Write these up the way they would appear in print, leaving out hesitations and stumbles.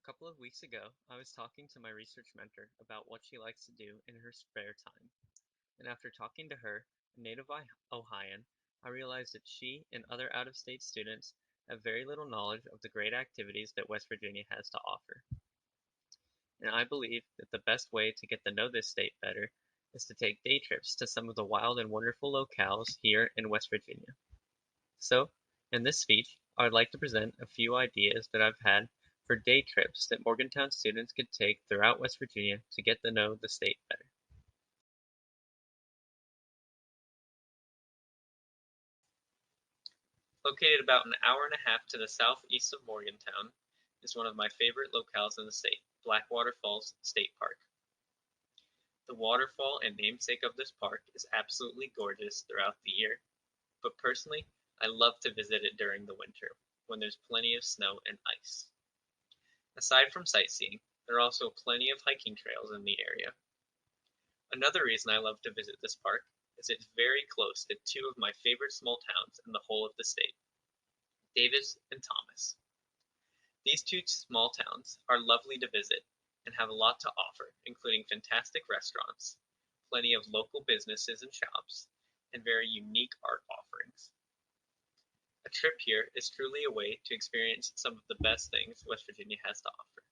couple of weeks ago, I was talking to my research mentor about what she likes to do in her spare time, and after talking to her, a native Ohioan, I realized that she and other out-of-state students have very little knowledge of the great activities that West Virginia has to offer. And I believe that the best way to get to know this state better is to take day trips to some of the wild and wonderful locales here in West Virginia. So, in this speech, I would like to present a few ideas that I've had for day trips that Morgantown students could take throughout West Virginia to get to know the state better. Located about an hour and a half to the southeast of Morgantown is one of my favorite locales in the state, Blackwater Falls State Park. The waterfall and namesake of this park is absolutely gorgeous throughout the year, but personally, I love to visit it during the winter, when there's plenty of snow and ice. Aside from sightseeing, there are also plenty of hiking trails in the area. Another reason I love to visit this park is it's very close to two of my favorite small towns in the whole of the state, Davis and Thomas. These two small towns are lovely to visit and have a lot to offer, including fantastic restaurants, plenty of local businesses and shops, and very unique art offerings. A trip here is truly a way to experience some of the best things West Virginia has to offer.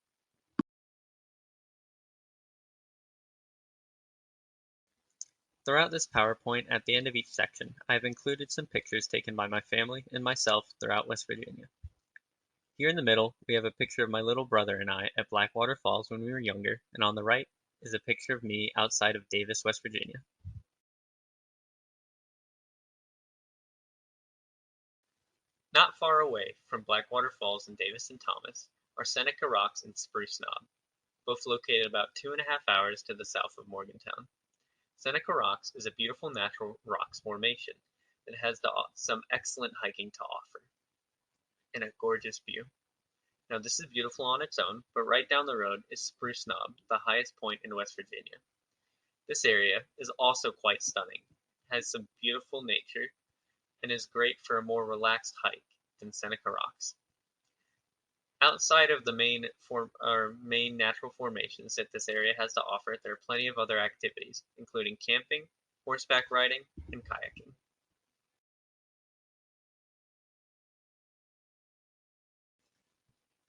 Throughout this PowerPoint, at the end of each section, I have included some pictures taken by my family and myself throughout West Virginia. Here in the middle, we have a picture of my little brother and I at Blackwater Falls when we were younger, and on the right is a picture of me outside of Davis, West Virginia. Not far away from Blackwater Falls and Davis and Thomas are Seneca Rocks and Spruce Knob, both located about 2.5 hours to the south of Morgantown. Seneca Rocks is a beautiful natural rocks formation that has some excellent hiking to offer, and a gorgeous view. Now this is beautiful on its own, but right down the road is Spruce Knob, the highest point in West Virginia. This area is also quite stunning, has some beautiful nature, and is great for a more relaxed hike than Seneca Rocks. Outside of the main natural formations that this area has to offer, there are plenty of other activities, including camping, horseback riding, and kayaking.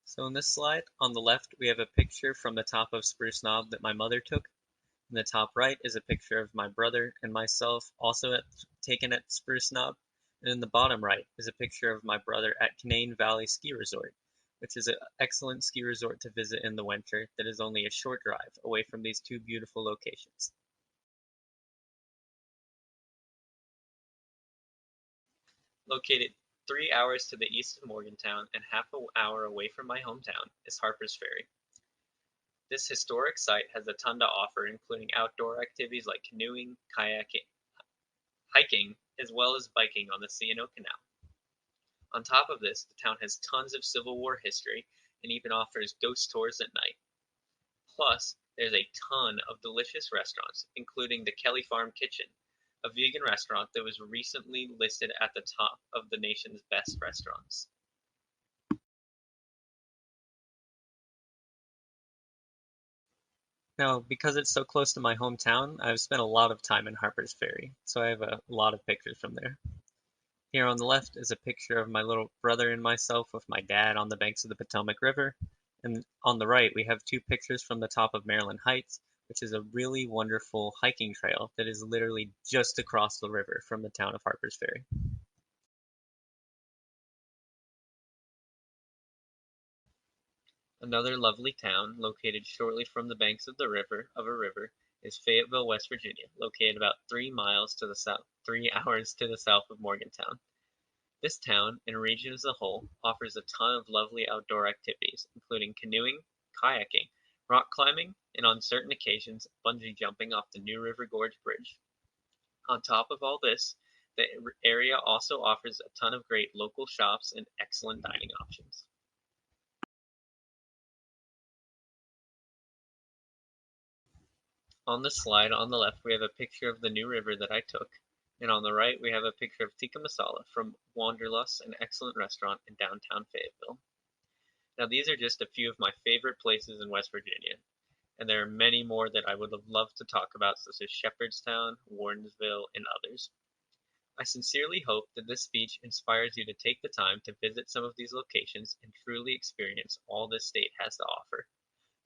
So in this slide, on the left, we have a picture from the top of Spruce Knob that my mother took. In the top right is a picture of my brother and myself, also taken at Spruce Knob. And in the bottom right is a picture of my brother at Canaan Valley Ski Resort, which is an excellent ski resort to visit in the winter that is only a short drive away from these two beautiful locations. Located 3 hours to the east of Morgantown and half an hour away from my hometown is Harpers Ferry. This historic site has a ton to offer, including outdoor activities like canoeing, kayaking, hiking, as well as biking on the C&O Canal. On top of this, the town has tons of Civil War history and even offers ghost tours at night. Plus, there's a ton of delicious restaurants, including the Kelly Farm Kitchen, a vegan restaurant that was recently listed at the top of the nation's best restaurants. Now, because it's so close to my hometown, I've spent a lot of time in Harpers Ferry, so I have a lot of pictures from there. Here on the left is a picture of my little brother and myself with my dad on the banks of the Potomac River, and on the right we have two pictures from the top of Maryland Heights, which is a really wonderful hiking trail that is literally just across the river from the town of Harpers Ferry. Another lovely town located shortly from the banks of a river is Fayetteville, West Virginia, located about 3 hours to the south of Morgantown. This town, and region as a whole, offers a ton of lovely outdoor activities, including canoeing, kayaking, rock climbing, and on certain occasions, bungee jumping off the New River Gorge Bridge. On top of all this, the area also offers a ton of great local shops and excellent dining options. On the slide on the left, we have a picture of the New River that I took, and on the right, we have a picture of tikka masala from Wanderlust, an excellent restaurant in downtown Fayetteville. Now, these are just a few of my favorite places in West Virginia, and there are many more that I would have loved to talk about, such as Shepherdstown, Warrensville, and others. I sincerely hope that this speech inspires you to take the time to visit some of these locations and truly experience all this state has to offer.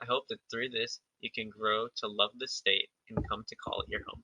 I hope that through this, you can grow to love this state and come to call it your home.